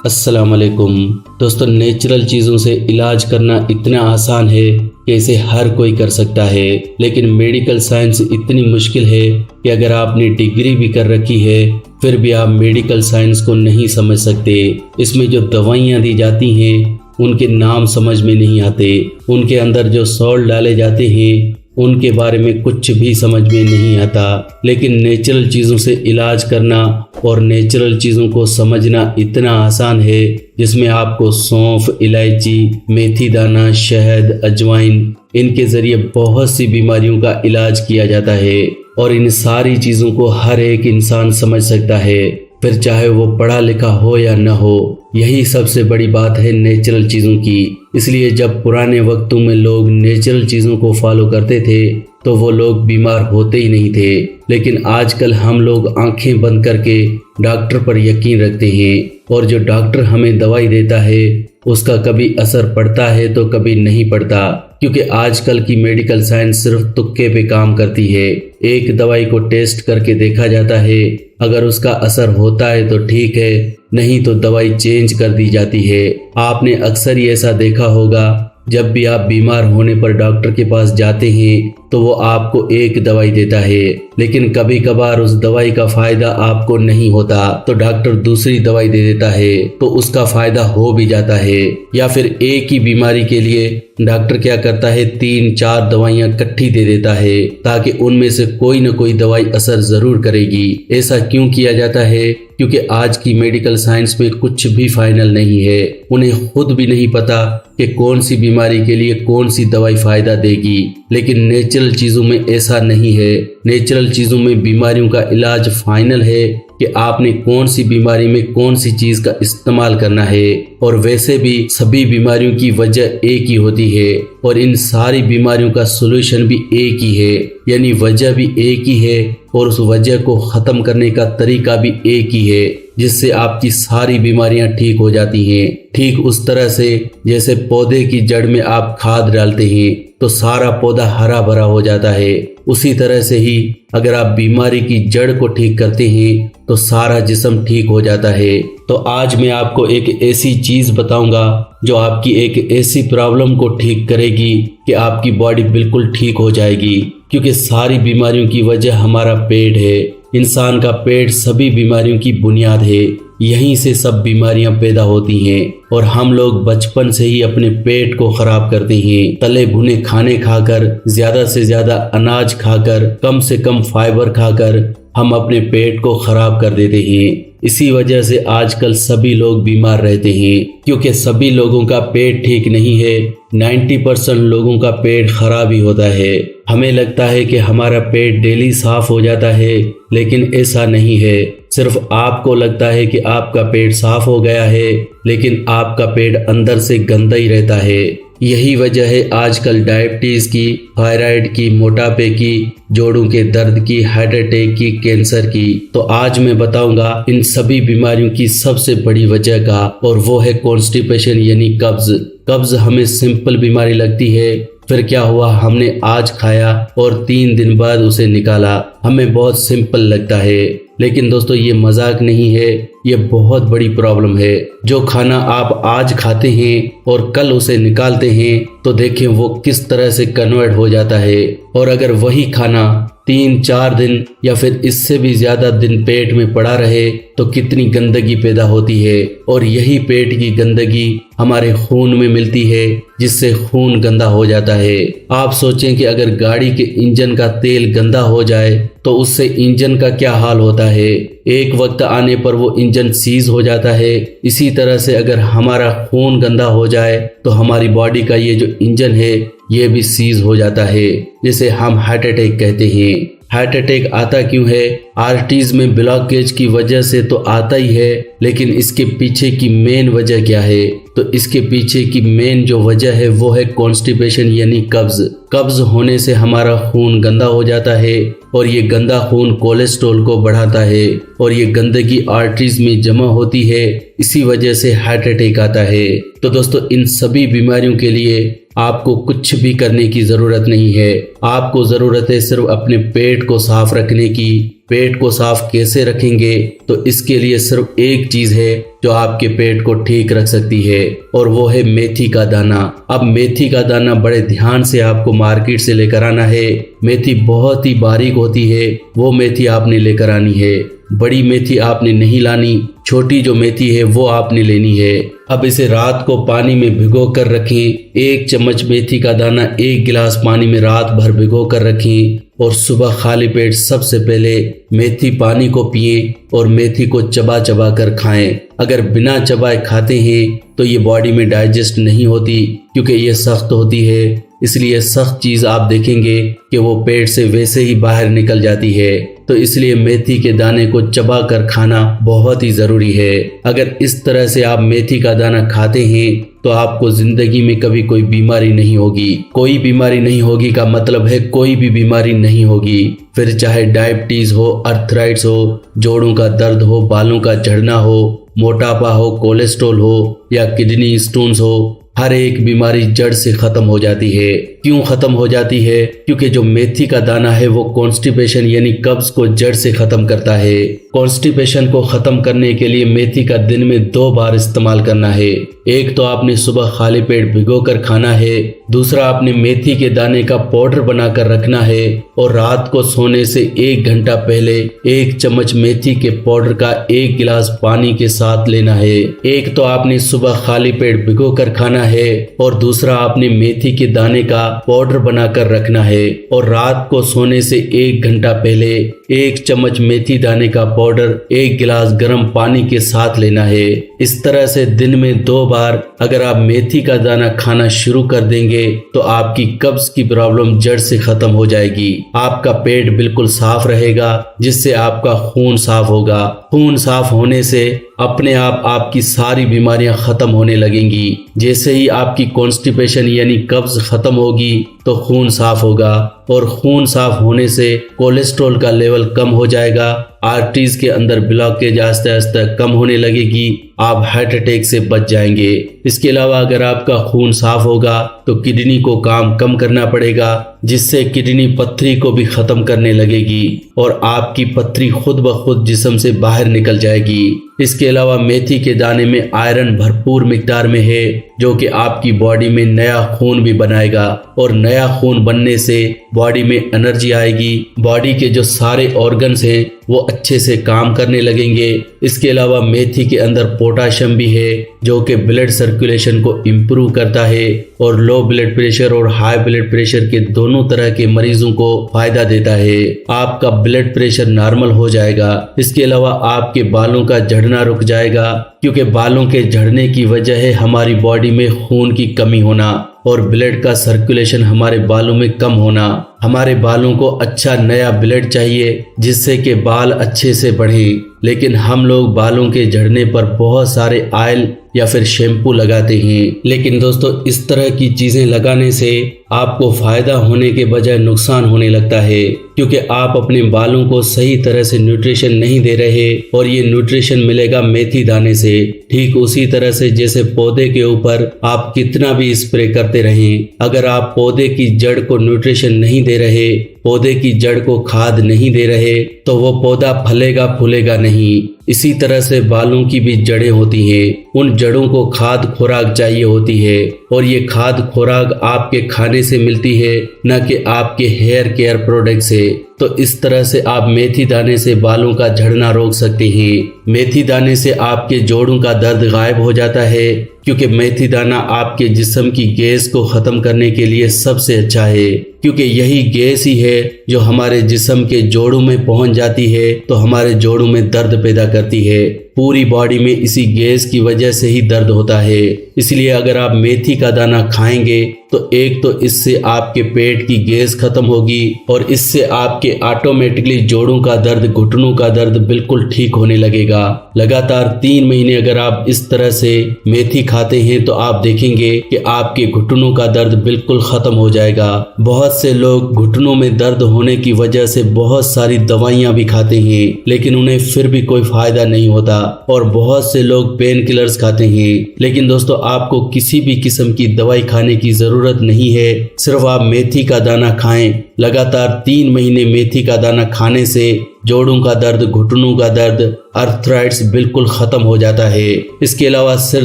अस्सलाम वालेकुम दोस्तों, नेचुरल चीज़ों से इलाज करना इतना आसान है कि इसे हर कोई कर सकता है। लेकिन मेडिकल साइंस इतनी मुश्किल है कि अगर आपने डिग्री भी कर रखी है फिर भी आप मेडिकल साइंस को नहीं समझ सकते। इसमें जो दवाइयाँ दी जाती हैं उनके नाम समझ में नहीं आते, उनके अंदर जो सॉल्ट डाले जाते हैं उनके बारे में कुछ भी समझ में नहीं आता। लेकिन नेचुरल चीज़ों से इलाज करना और नेचुरल चीज़ों को समझना इतना आसान है, जिसमें आपको सौंफ, इलायची, मेथी दाना, शहद, अजवाइन, इनके ज़रिए बहुत सी बीमारियों का इलाज किया जाता है और इन सारी चीज़ों को हर एक इंसान समझ सकता है, फिर चाहे वो पढ़ा लिखा हो या न हो। यही सबसे बड़ी बात है नेचुरल चीज़ों की। इसलिए जब पुराने वक्तों में लोग नेचुरल चीज़ों को फॉलो करते थे तो वो लोग बीमार होते ही नहीं थे। लेकिन आजकल हम लोग आंखें बंद करके डॉक्टर पर यकीन रखते हैं और जो डॉक्टर हमें दवाई देता है उसका कभी असर पड़ता है तो कभी नहीं पड़ता, क्योंकि आजकल की मेडिकल साइंस सिर्फ तुक्के पे काम करती है। एक दवाई को टेस्ट करके देखा जाता है, अगर उसका असर होता है तो ठीक है, नहीं तो दवाई चेंज कर दी जाती है। आपने अक्सर ही ऐसा देखा होगा, जब भी आप बीमार होने पर डॉक्टर के पास जाते हैं तो वो आपको एक दवाई देता है, लेकिन कभी कभार उस दवाई का फायदा आपको नहीं होता तो डॉक्टर दूसरी दवाई दे देता है तो उसका फायदा हो भी जाता है। या फिर एक ही बीमारी के लिए डॉक्टर क्या करता है, 3-4 दवाइयां इकट्ठी दे देता है ताकि उनमें से कोई न कोई दवाई असर जरूर करेगी। ऐसा क्यों किया जाता है? क्योंकि आज की मेडिकल साइंस में कुछ भी फाइनल नहीं है। उन्हें खुद भी नहीं पता कि कौन सी बीमारी के लिए कौन सी दवाई फायदा देगी। लेकिन नेचुरल चीजों में ऐसा नहीं है। नेचुरल चीजों में बीमारियों का इलाज फाइनल है कि आपने कौन सी बीमारी में कौन सी चीज का इस्तेमाल करना है। और वैसे भी सभी बीमारियों की वजह एक ही होती है और इन सारी बीमारियों का सलूशन भी एक ही है, यानी वजह भी एक ही है और उस वजह को खत्म करने का तरीका भी एक ही है, जिससे आपकी सारी बीमारियां ठीक हो जाती हैं। ठीक उस तरह से जैसे पौधे की जड़ में आप खाद डालते हैं तो सारा पौधा हरा भरा हो जाता है, उसी तरह से ही अगर आप बीमारी की जड़ को ठीक करते हैं तो सारा जिस्म ठीक हो जाता है। तो आज मैं आपको एक ऐसी चीज बताऊंगा जो आपकी एक ऐसी प्रॉब्लम को ठीक करेगी कि आपकी बॉडी बिल्कुल ठीक हो जाएगी। क्योंकि सारी बीमारियों की वजह हमारा पेट है। इंसान का पेट सभी बीमारियों की बुनियाद है, यहीं से सब बीमारियां पैदा होती हैं और हम लोग बचपन से ही अपने पेट को खराब करते हैं। तले भुने खाने खाकर, ज्यादा से ज्यादा अनाज खाकर, कम से कम फाइबर खाकर हम अपने पेट को खराब कर देते हैं। इसी वजह से आजकल सभी लोग बीमार रहते हैं, क्योंकि सभी लोगों का पेट ठीक नहीं है। 90% लोगों का पेट खराब ही होता है। हमें लगता है कि हमारा पेट डेली साफ हो जाता है, लेकिन ऐसा नहीं है। सिर्फ आपको लगता है कि आपका पेट साफ हो गया है, लेकिन आपका पेट अंदर से गंदा ही रहता है। यही वजह है आजकल डायबिटीज की, थायराइड की, मोटापे की, जोड़ों के दर्द की, हार्ट अटैक की, कैंसर की। तो आज मैं बताऊंगा इन सभी बीमारियों की सबसे बड़ी वजह का, और वो है कॉन्स्टिपेशन यानी कब्ज। कब्ज हमें सिंपल बीमारी लगती है, फिर क्या हुआ, हमने आज खाया और 3 दिन बाद उसे निकाला, हमें बहुत सिंपल लगता है। लेकिन दोस्तों ये मजाक नहीं है, ये बहुत बड़ी प्रॉब्लम है। जो खाना आप आज खाते हैं और कल उसे निकालते हैं तो देखें वो किस तरह से कन्वर्ट हो जाता है। और अगर वही खाना 3-4 दिन या फिर इससे भी ज्यादा दिन पेट में पड़ा रहे तो कितनी गंदगी पैदा होती है। और यही पेट की गंदगी हमारे खून में मिलती है, जिससे खून गंदा हो जाता है। आप सोचें कि अगर गाड़ी के इंजन का तेल गंदा हो जाए तो उससे इंजन का क्या हाल होता है। एक वक्त आने पर वो इंजन सीज हो जाता है। इसी तरह से अगर हमारा खून गंदा हो जाए तो हमारी बॉडी का ये जो इंजन है ये भी सीज हो जाता है, जिसे हम हार्ट अटैक कहते हैं। हार्ट अटैक आता क्यों है? आर्टरीज में ब्लॉकेज की वजह से तो आता ही है, लेकिन इसके पीछे की मेन वजह क्या है? तो इसके पीछे की मेन जो वजह है वो है कॉन्स्टिपेशन यानी कब्ज। कब्ज होने से हमारा खून गंदा हो जाता है और ये गंदा खून कोलेस्ट्रॉल को बढ़ाता है और ये गंदगी आर्टरीज में जमा होती है, इसी वजह से हार्ट अटैक आता है। तो दोस्तों इन सभी बीमारियों के लिए आपको कुछ भी करने की जरूरत नहीं है। आपको जरूरत है सिर्फ अपने पेट को साफ रखने की पेट को साफ कैसे रखेंगे, तो इसके लिए सिर्फ एक चीज है जो आपके पेट को ठीक रख सकती है, और वो है मेथी का दाना। अब मेथी का दाना बड़े ध्यान से आपको मार्केट से लेकर आना है। मेथी बहुत ही बारीक होती है, वो मेथी आपने लेकर आनी है। बड़ी मेथी आपने नहीं लानी, छोटी जो मेथी है वो आपने लेनी है। अब इसे रात को पानी में भिगो कर रखें। 1 चम्मच मेथी का दाना 1 गिलास पानी में रात भर भिगो कर रखें, और सुबह खाली पेट सबसे पहले मेथी पानी को पिएं और मेथी को चबा चबा कर खाएं। अगर बिना चबाए खाते हैं तो ये बॉडी में डाइजेस्ट नहीं होती, क्योंकि ये सख्त होती है। इसलिए सख्त चीज आप देखेंगे कि वो पेट से वैसे ही बाहर निकल जाती है। तो इसलिए मेथी के दाने को चबा कर खाना बहुत ही जरूरी है। अगर इस तरह से आप मेथी का दाना खाते हैं तो आपको जिंदगी में कभी कोई बीमारी नहीं होगी। कोई बीमारी नहीं होगी का मतलब है कोई भी बीमारी नहीं होगी। फिर चाहे डायबिटीज हो, अर्थराइट्स हो, जोड़ों का दर्द हो, बालों का झड़ना हो, मोटापा हो, कोलेस्ट्रॉल हो या किडनी स्टोन्स हो, हर एक बीमारी जड़ से खत्म हो जाती है। क्यों खत्म हो जाती है? क्योंकि जो मेथी का दाना है वो कॉन्स्टिपेशन यानी कब्ज को जड़ से खत्म करता है। कॉन्स्टिपेशन को खत्म करने के लिए मेथी का दिन में 2 बार इस्तेमाल करना है। एक तो आपने सुबह खाली पेट भिगो कर खाना है, दूसरा आपने मेथी के दाने का पाउडर बनाकर रखना है, और रात को सोने से 1 घंटा पहले 1 चम्मच मेथी के पाउडर का 1 गिलास पानी के साथ लेना है। एक तो आपने सुबह खाली पेट भिगो कर खाना है, और दूसरा आपने मेथी के दाने का पाउडर बनाकर रखना है, और रात को सोने से 1 घंटा पहले 1 चम्मच मेथी दाने का पाउडर 1 गिलास गर्म पानी के साथ लेना है। इस तरह से दिन में 2 बार अगर आप मेथी का दाना खाना शुरू कर देंगे तो आपकी कब्ज की प्रॉब्लम जड़ से खत्म हो जाएगी। आपका पेट बिल्कुल साफ रहेगा, जिससे आपका खून साफ होगा। खून साफ होने से अपने आप आपकी सारी बीमारियां खत्म होने लगेंगी। जैसे ही आपकी कॉन्स्टिपेशन यानी कब्ज खत्म होगी तो खून साफ होगा, और खून साफ होने से कोलेस्ट्रॉल का लेवल कम हो जाएगा। आर्टरीज के अंदर ब्लॉकेज आस्ते आस्ते कम होने लगेगी। आप हार्ट अटैक से बच जाएंगे। इसके अलावा अगर आपका खून साफ होगा तो किडनी को काम कम करना पड़ेगा, जिससे किडनी पथरी को भी खत्म करने लगेगी, और आपकी पथरी खुद ब खुद जिस्म से बाहर निकल जाएगी। इसके अलावा मेथी के दाने में आयरन भरपूर मिकदार में है, जो कि आपकी बॉडी में नया खून भी बनाएगा, और नया खून बनने से बॉडी में एनर्जी आएगी। बॉडी के जो सारे ऑर्गन्स हैं वो अच्छे से काम करने लगेंगे। इसके अलावा मेथी के अंदर पोटाशियम भी है, जो कि ब्लड सर्कुलेशन को इम्प्रूव करता है, और लो ब्लड प्रेशर और हाई ब्लड प्रेशर के दोनों तरह के मरीजों को फायदा देता है। आपका ब्लड प्रेशर नॉर्मल हो जाएगा। इसके अलावा आपके बालों का झड़ना रुक जाएगा, क्योंकि बालों के झड़ने की वजह है हमारी बॉडी में खून की कमी होना और ब्लड का सर्कुलेशन हमारे बालों में कम होना। हमारे बालों को अच्छा नया ब्लड चाहिए, जिससे कि बाल अच्छे से बढ़ें, लेकिन हम लोग बालों के झड़ने पर बहुत सारे ऑयल या फिर शैम्पू लगाते हैं। लेकिन दोस्तों, इस तरह की चीजें लगाने से आपको फायदा होने के बजाय नुकसान होने लगता है, क्योंकि आप अपने बालों को सही तरह से न्यूट्रिशन नहीं दे रहे, और ये न्यूट्रिशन मिलेगा मेथी दाने से। ठीक उसी तरह से जैसे पौधे के ऊपर आप कितना भी स्प्रे करते रहें, अगर आप पौधे की जड़ को न्यूट्रिशन नहीं दे रहे, पौधे की जड़ को खाद नहीं दे रहे, तो वो पौधा फलेगा फूलेगा नहीं। इसी तरह से बालों की भी जड़ें होती हैं, उन जड़ों को खाद खुराक चाहिए होती है, और ये खाद खुराक आपके खाने से मिलती है, न कि आपके हेयर केयर प्रोडक्ट से। तो इस तरह से आप मेथी दाने से बालों का झड़ना रोक सकते हैं। मेथी दाने से आपके जोड़ों का दर्द गायब हो जाता है, क्योंकि मेथी दाना आपके जिस्म की गैस को खत्म करने के लिए सबसे अच्छा है, क्योंकि यही गैस ही है जो हमारे जिस्म के जोड़ों में पहुंच जाती है तो हमारे जोड़ों में दर्द पैदा करती है। पूरी बॉडी में इसी गैस की वजह से ही दर्द होता है। इसलिए अगर आप मेथी का दाना खाएंगे तो एक तो इससे आपके पेट की गैस खत्म होगी, और इससे आपके ऑटोमेटिकली जोड़ों का दर्द, घुटनों का दर्द बिल्कुल ठीक होने लगेगा। लगातार 3 महीने अगर आप इस तरह से मेथी खाते हैं तो आप देखेंगे कि आपके घुटनों का दर्द बिल्कुल खत्म हो जाएगा। बहुत से लोग घुटनों में दर्द होने की वजह से बहुत सारी दवाइयां भी खाते हैं, लेकिन उन्हें फिर भी कोई फायदा नहीं होता, और बहुत से लोग पेन किलर्स खाते हैं। लेकिन दोस्तों, आपको किसी भी किस्म की दवाई खाने की जरूरत नहीं है, सिर्फ आप मेथी का दाना खाएं। लगातार 3 महीने मेथी का दाना खाने से जोड़ों का दर्द, घुटनों का दर्द, अर्थराइट्स बिल्कुल खत्म हो जाता है। इसके अलावा सिर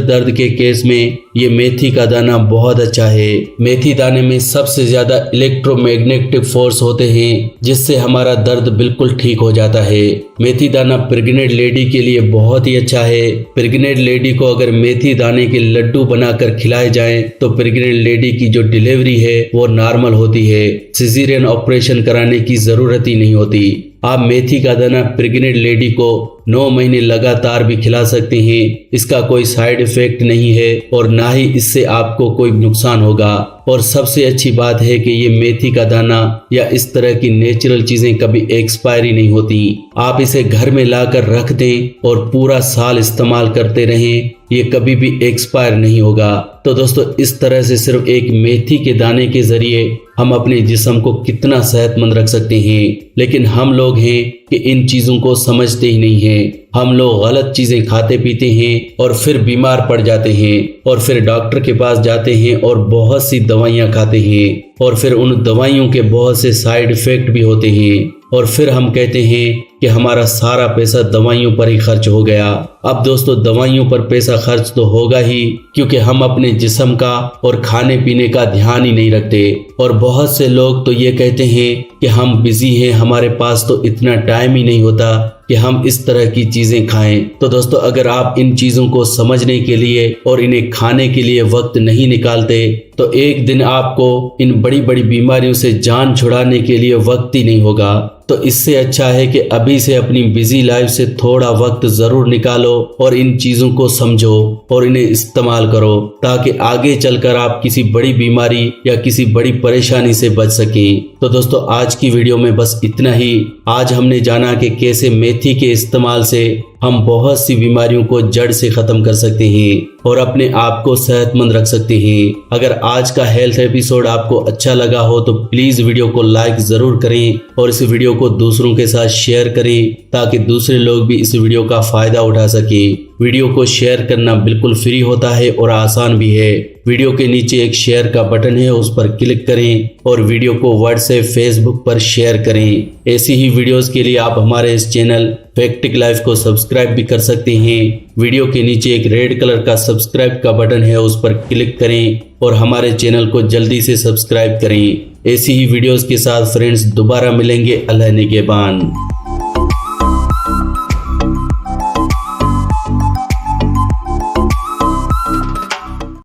दर्द के केस में ये मेथी का दाना बहुत अच्छा है। मेथी दाने में सबसे ज्यादा इलेक्ट्रोमैग्नेटिक फोर्स होते हैं जिससे हमारा दर्द बिल्कुल ठीक हो जाता है। मेथी दाना प्रेग्नेंट लेडी के लिए बहुत ही अच्छा है। प्रेग्नेंट लेडी को अगर मेथी दाने के लड्डू बनाकर खिलाए जाएं तो प्रेग्नेंट लेडी की जो डिलीवरी है वो नॉर्मल होती है। सिजेरियन ऑपरेशन कराने की जरूरत ही नहीं होती। आप मेथी का दाना प्रेग्नेंट लेडी को 9 महीने लगातार भी खिला सकते हैं। इसका कोई साइड इफेक्ट नहीं है और ना ही इससे आपको कोई नुकसान होगा। और सबसे अच्छी बात है कि ये मेथी का दाना या इस तरह की नेचुरल चीजें कभी एक्सपायरी नहीं होती। आप इसे घर में लाकर रख दें और पूरा साल इस्तेमाल करते रहें, ये कभी भी एक्सपायर नहीं होगा। तो दोस्तों, इस तरह से सिर्फ एक मेथी के दाने के जरिए हम अपने जिस्म को कितना सेहतमंद रख सकते हैं। लेकिन हम लोग हैं कि इन चीजों को समझते ही नहीं हैं। हम लोग गलत चीजें खाते पीते हैं और फिर बीमार पड़ जाते हैं और फिर डॉक्टर के पास जाते हैं और बहुत सी दवाइयां खाते हैं और फिर उन दवाइयों के बहुत से साइड इफेक्ट भी होते हैं और फिर हम कहते हैं कि हमारा सारा पैसा दवाइयों पर ही खर्च हो गया। अब दोस्तों, दवाइयों पर पैसा खर्च तो होगा ही क्योंकि हम अपने जिस्म का और खाने पीने का ध्यान ही नहीं रखते। और बहुत से लोग तो ये कहते हैं कि हम बिजी हैं, हमारे पास तो इतना टाइम ही नहीं होता कि हम इस तरह की चीजें खाएं। तो दोस्तों, अगर आप इन चीजों को समझने के लिए और इन्हें खाने के लिए वक्त नहीं निकालते तो एक दिन आपको इन बड़ी बड़ी बीमारियों से जान छुड़ाने के लिए वक्त ही नहीं होगा। तो इससे अच्छा है कि अभी से अपनी बिजी लाइफ से थोड़ा वक्त जरूर निकालो और इन चीजों को समझो और इन्हें इस्तेमाल करो ताकि आगे चलकर आप किसी बड़ी बीमारी या किसी बड़ी परेशानी से बच सकें। तो दोस्तों, आज की वीडियो में बस इतना ही। आज हमने जाना कि कैसे मेथी के इस्तेमाल से हम बहुत सी बीमारियों को जड़ से खत्म कर सकते हैं और अपने आप को सेहतमंद रख सकते हैं। अगर आज का हेल्थ एपिसोड आपको अच्छा लगा हो तो प्लीज वीडियो को लाइक जरूर करें और इस वीडियो को दूसरों के साथ शेयर करें ताकि दूसरे लोग भी इस वीडियो का फायदा उठा सके। वीडियो को शेयर करना बिल्कुल फ्री होता है और आसान भी है। वीडियो के नीचे एक शेयर का बटन है, उस पर क्लिक करें और वीडियो को व्हाट्सएप, फेसबुक पर शेयर करें। ऐसी ही वीडियोस के लिए आप हमारे इस चैनल फैक्टिक लाइफ को सब्सक्राइब भी कर सकते हैं। वीडियो के नीचे एक रेड कलर का सब्सक्राइब का बटन है, उस पर क्लिक करें और हमारे चैनल को जल्दी से सब्सक्राइब करें। ऐसी ही वीडियोस के साथ फ्रेंड्स दोबारा मिलेंगे। अल्लाह निगहबान।